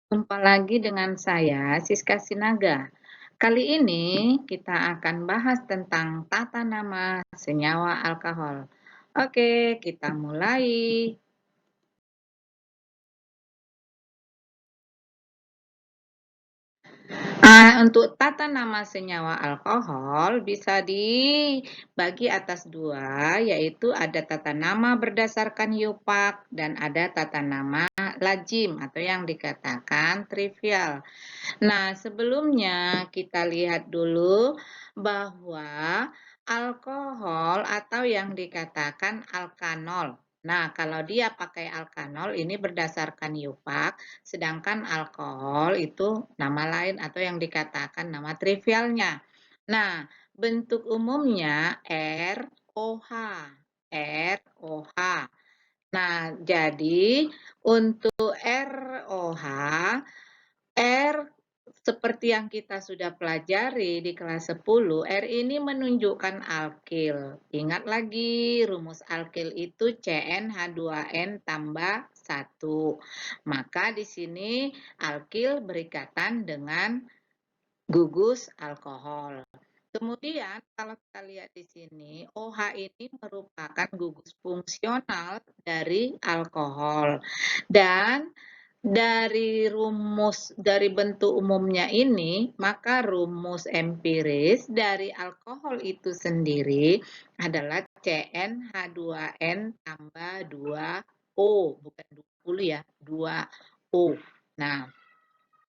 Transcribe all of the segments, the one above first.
Jumpa lagi dengan saya, Siska Sinaga. Kali ini kita akan bahas tentang tata nama senyawa alkohol. Oke, kita mulai. Untuk tata nama senyawa alkohol bisa dibagi atas dua, yaitu ada tata nama berdasarkan yupak dan ada tata nama lazim atau yang dikatakan trivial. Nah, sebelumnya kita lihat dulu bahwa alkohol atau yang dikatakan alkanol. Nah, kalau dia pakai alkanol ini berdasarkan yupak, sedangkan alkohol itu nama lain atau yang dikatakan nama trivialnya. Nah, bentuk umumnya ROH. ROH. Nah, jadi untuk ROH, R seperti yang kita sudah pelajari di kelas 10, R ini menunjukkan alkil. Ingat lagi, rumus alkil itu CnH2n tambah 1. Maka di sini alkil berikatan dengan gugus alkohol. Kemudian kalau kita lihat di sini, OH ini merupakan gugus fungsional dari alkohol. Dan dari bentuk umumnya ini, maka rumus empiris dari alkohol itu sendiri adalah CnH2n tambah 2O, bukan 20 ya, 2O. Nah,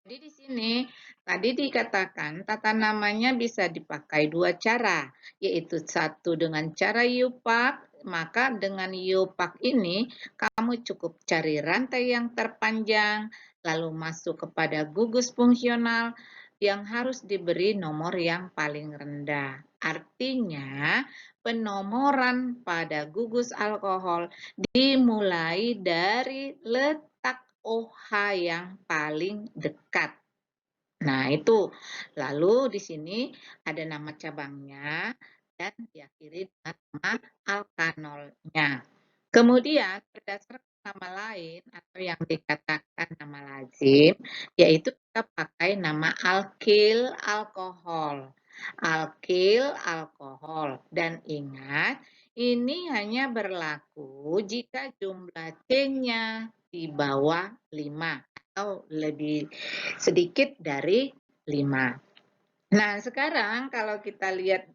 jadi di sini tadi dikatakan tata namanya bisa dipakai dua cara, yaitu satu dengan cara yupak, maka dengan yupak ini kamu cukup cari rantai yang terpanjang, lalu masuk kepada gugus fungsional yang harus diberi nomor yang paling rendah. Artinya, penomoran pada gugus alkohol dimulai dari letak OH yang paling dekat. Nah, itu. Lalu di sini ada nama cabangnya dan diakhiri dengan nama alkanolnya. Kemudian berdasarkan nama lain atau yang dikatakan nama lazim, yaitu kita pakai nama alkil alkohol. Alkil alkohol. Dan ingat, ini hanya berlaku jika jumlah C-nya di bawah 5 atau lebih sedikit dari 5. Nah, sekarang kalau kita lihat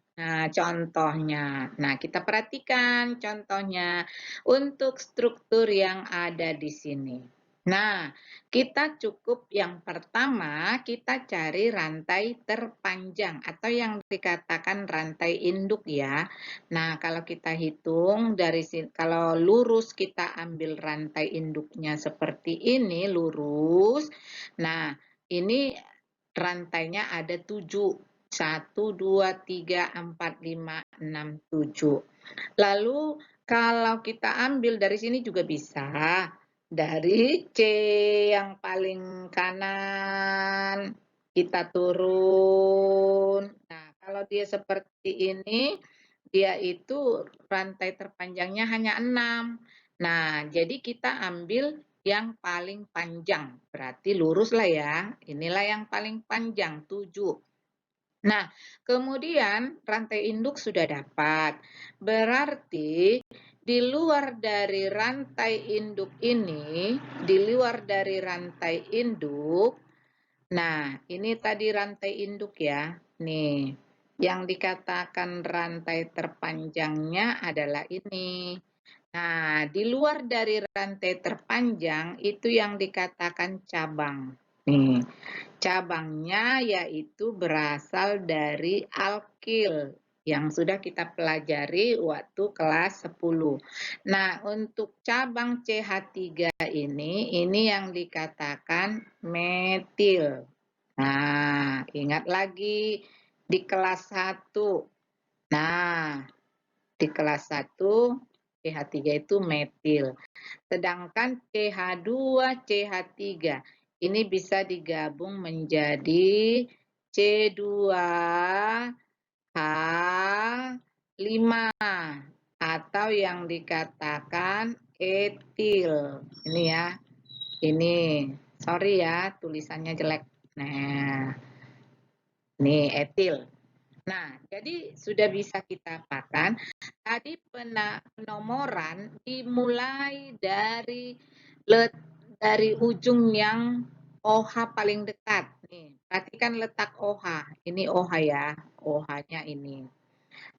contohnya. Nah, kita perhatikan contohnya untuk struktur yang ada di sini. Nah, kita cukup yang pertama kita cari rantai terpanjang atau yang dikatakan rantai induk ya. Nah, kalau kita hitung dari sini, kalau lurus kita ambil rantai induknya seperti ini, lurus. Nah, ini rantainya ada 7. 1, 2, 3, 4, 5, 6, 7. Lalu kalau kita ambil dari sini juga bisa. Dari C yang paling kanan, kita turun. Nah, kalau dia seperti ini, dia itu rantai terpanjangnya hanya 6. Nah, jadi kita ambil yang paling panjang. Berarti lurus lah ya. Inilah yang paling panjang, 7. Nah, kemudian rantai induk sudah dapat. Berarti di luar dari rantai induk ini, nah ini tadi rantai induk ya. Nih, yang dikatakan rantai terpanjangnya adalah ini. Nah, di luar dari rantai terpanjang itu yang dikatakan cabang. Nih, cabangnya yaitu berasal dari alkil yang sudah kita pelajari waktu kelas 10. Nah, untuk cabang CH3 ini yang dikatakan metil. Nah, ingat lagi di kelas 1. Nah, di kelas 1 CH3 itu metil. Sedangkan CH2, CH3 ini bisa digabung menjadi C2H5 atau yang dikatakan etil. Ini ya. Ini. Sorry ya, tulisannya jelek. Nah, ini etil. Nah, jadi sudah bisa kita pakan. Tadi penomoran dimulai dari ujung yang OH paling dekat. Nih, perhatikan letak OH. Ini OH ya, OH-nya ini.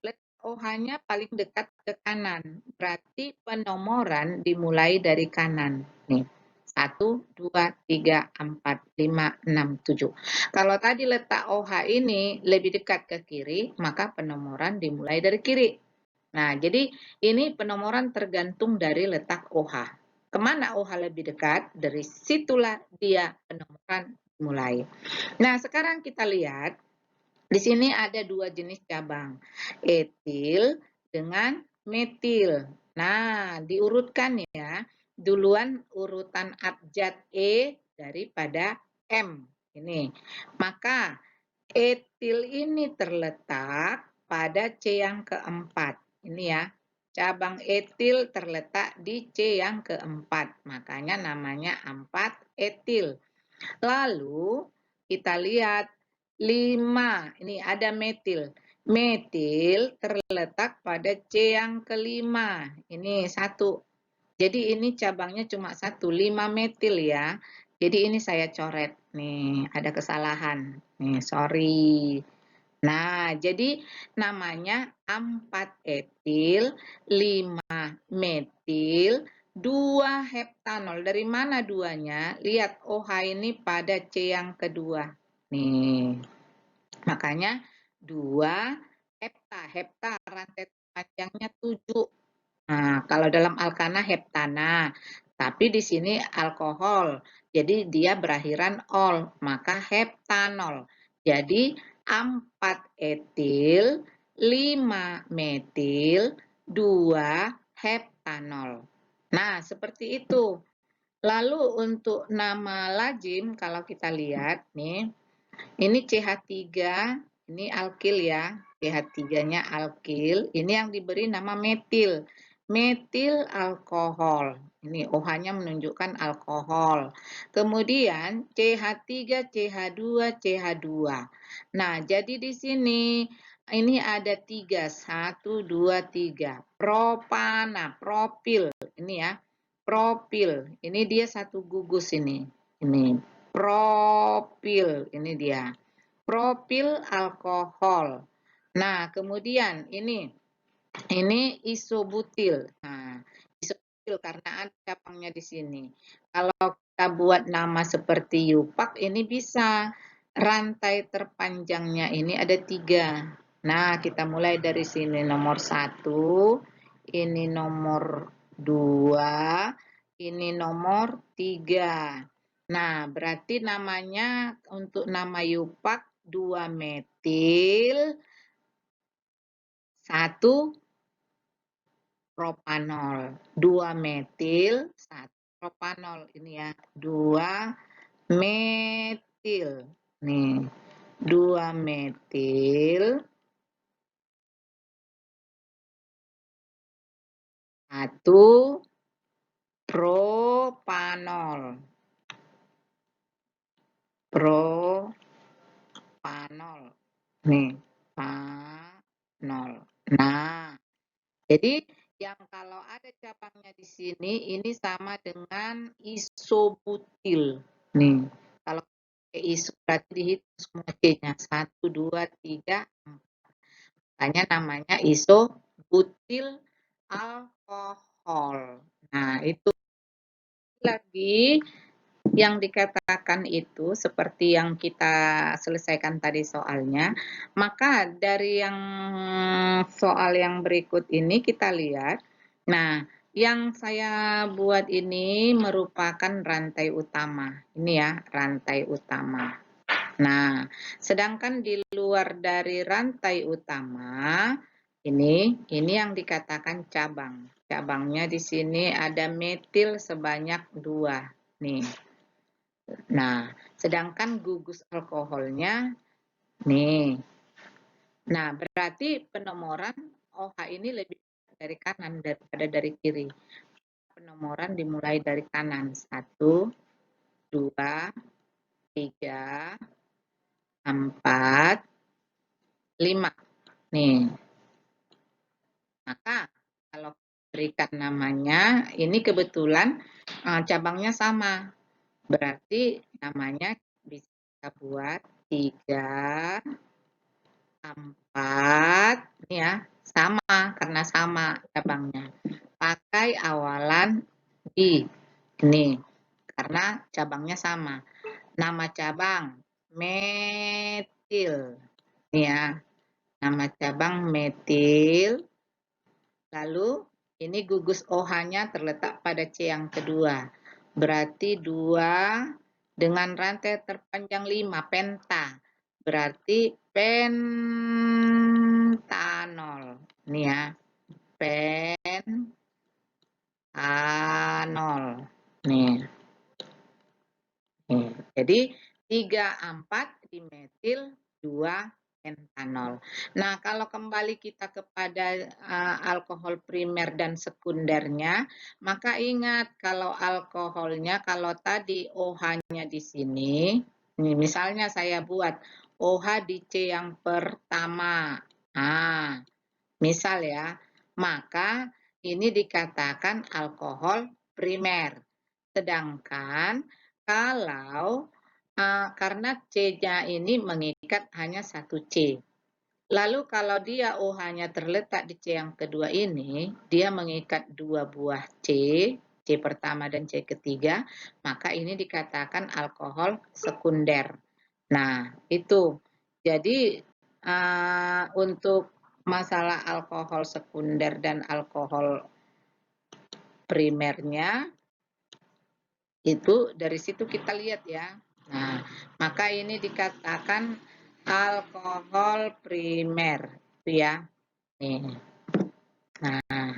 Letak OH-nya paling dekat ke kanan. Berarti penomoran dimulai dari kanan. Nih, 1, 2, 3, 4, 5, 6, 7. Kalau tadi letak OH ini lebih dekat ke kiri, maka penomoran dimulai dari kiri. Nah, jadi ini penomoran tergantung dari letak OH. Kemana OH lebih dekat, dari situlah dia penomoran dimulai. Nah, sekarang kita lihat, di sini ada dua jenis cabang, etil dengan metil. Nah, diurutkan ya, duluan urutan abjad E daripada M. Ini, maka etil ini terletak pada C yang keempat. Ini ya, cabang etil terletak di C yang keempat. Makanya namanya 4 etil. Lalu kita lihat 5. Ini ada metil. Metil terletak pada C yang kelima. Ini 1. Jadi ini cabangnya cuma 1, 5 metil ya. Jadi ini saya coret. Nih, ada kesalahan. Nih, sorry. Nah, jadi namanya 4 etil, 5 metil, 2 heptanol. Dari mana duanya? Lihat OH ini pada C yang kedua. Nih, makanya 2 hepta. Hepta rantai panjangnya 7. Nah, kalau dalam alkana heptana. Tapi di sini alkohol. Jadi dia berakhiran ol, maka heptanol. Jadi 4 etil, 5 metil, 2 heptanol. Nah, seperti itu. Lalu untuk nama lazim kalau kita lihat nih, ini CH3, ini alkil ya. CH3-nya alkil, ini yang diberi nama metil. Metil alkohol. Ini OH-nya menunjukkan alkohol. Kemudian CH3, CH2, CH2. Nah, jadi di sini ini ada 3, 1, 2, 3. Propana, propil. Ini ya, propil. Ini dia satu gugus ini. Ini propil, ini dia. Propil alkohol. Nah, kemudian ini isobutil. Nah, isobutil karena ada cabangnya di sini. Kalau kita buat nama seperti yupak, ini bisa rantai terpanjangnya ini ada 3. Nah, kita mulai dari sini nomor 1, ini nomor 2, ini nomor 3. Nah, berarti namanya untuk nama yupak 2 metil, 1 propanol, 2 metil, 1 propanol. Ini ya, 2 metil. Nih, 2 metil, 1 propanol. Propanol. Nih, panol. Nah, jadi yang kalau ada cabangnya di sini, ini sama dengan isobutil. Nih, kalau pakai iso berarti dihitung semua C-nya. 1, 2, 3, 4. Makanya namanya isobutil alkohol. Nah, itu lagi yang dikatakan itu seperti yang kita selesaikan tadi soalnya, maka dari yang soal yang berikut ini kita lihat. Nah, yang saya buat ini merupakan rantai utama. Ini ya, rantai utama. Nah, sedangkan di luar dari rantai utama, ini yang dikatakan cabang. Cabangnya di sini ada metil sebanyak 2. Nih. Nah, sedangkan gugus alkoholnya nih. Nah, berarti penomoran OH ini lebih dari kanan daripada dari kiri. Penomoran dimulai dari kanan. 1, 2, 3, 4, 5. Nih. Maka kalau berikan namanya, ini kebetulan cabangnya sama. Berarti namanya bisa kita buat 3, 4, ini ya, sama karena sama cabangnya. Pakai awalan di. Ini karena cabangnya sama. Nama cabang metil. Ini ya. Nama cabang metil. Lalu ini gugus OH-nya terletak pada C yang kedua. Berarti 2 dengan rantai terpanjang 5, penta. Berarti pentanol. Ini ya, pentanol. Nih. Jadi 3,4 dimetil 2 pentanol. Nah, kalau kembali kita kepada alkohol primer dan sekundernya, maka ingat kalau alkoholnya, kalau tadi OH-nya di sini, nih misalnya saya buat OH di C yang pertama. Nah, misal ya, maka ini dikatakan alkohol primer. Sedangkan kalau karena C-nya ini mengikat hanya satu C. Lalu kalau dia OH-nya terletak di C yang kedua ini, dia mengikat 2 buah C, C pertama dan C ketiga, maka ini dikatakan alkohol sekunder. Nah, itu. Jadi untuk masalah alkohol sekunder dan alkohol primernya, itu dari situ kita lihat ya. Nah, maka ini dikatakan alkohol primer, itu ya. Nih. Nah,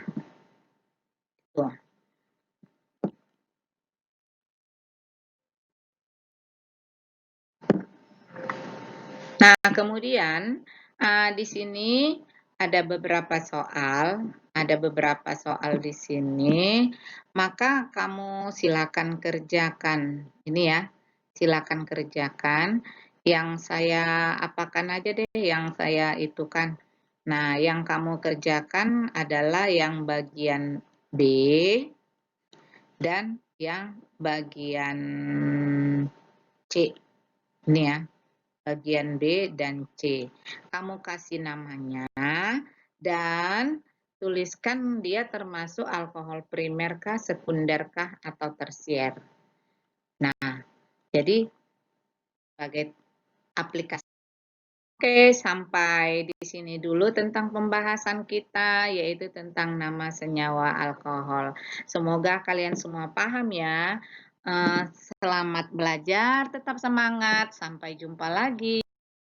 itu. Nah, kemudian di sini ada beberapa soal di sini, maka kamu silakan kerjakan. Ini ya, silakan kerjakan. Yang saya apakan aja deh, yang saya itukan. Nah, yang kamu kerjakan adalah yang bagian B dan yang bagian C. Ini ya, bagian B dan C. Kamu kasih namanya dan tuliskan dia termasuk alkohol primer kah, sekunder kah, atau tersier. Nah, jadi sebagai aplikasi. Oke, sampai di sini dulu tentang pembahasan kita, yaitu tentang nama senyawa alkohol. Semoga kalian semua paham ya. Selamat belajar, tetap semangat. Sampai jumpa lagi.